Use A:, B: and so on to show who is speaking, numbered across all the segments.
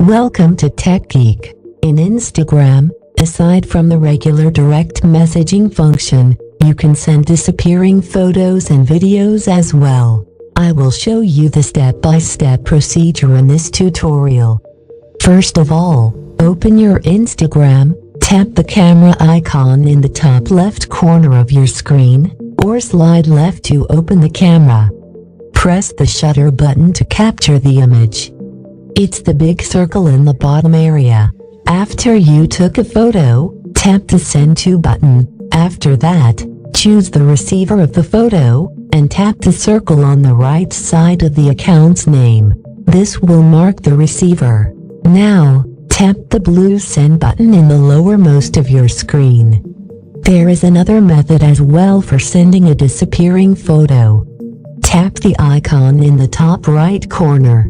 A: Welcome to Tech Geek. In Instagram, aside from the regular direct messaging function, you can send disappearing photos and videos as well. I will show you the step-by-step procedure in this tutorial. First of all, open your Instagram, tap the camera icon in the top left corner of your screen, or slide left to open the camera. Press the shutter button to capture the image. It's the big circle in the bottom area. After you took a photo, tap the Send To button. After that, choose the receiver of the photo, and tap the circle on the right side of the account's name. This will mark the receiver. Now, tap the blue Send button in the lowermost of your screen. There is another method as well for sending a disappearing photo. Tap the icon in the top right corner.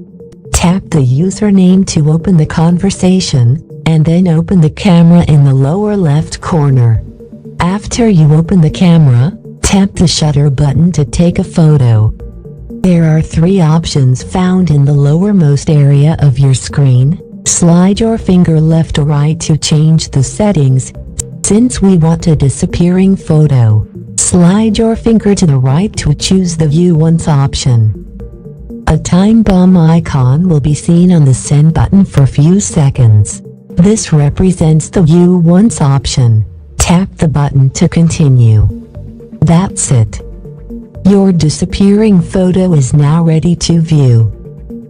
A: Tap the username to open the conversation, and then open the camera in the lower left corner. After you open the camera, tap the shutter button to take a photo. There are three options found in the lowermost area of your screen. Slide your finger left or right to change the settings. Since we want a disappearing photo, slide your finger to the right to choose the View Once option. A time bomb icon will be seen on the Send button for a few seconds. This represents the View Once option. Tap the button to continue. That's it. Your disappearing photo is now ready to view.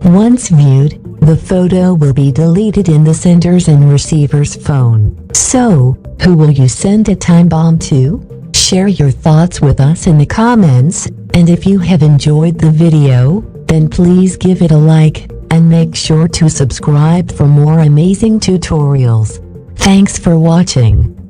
A: Once viewed, the photo will be deleted in the sender's and receiver's phone. So, who will you send a time bomb to? Share your thoughts with us in the comments, and if you have enjoyed the video, then please give it a like, and make sure to subscribe for more amazing tutorials. Thanks for watching.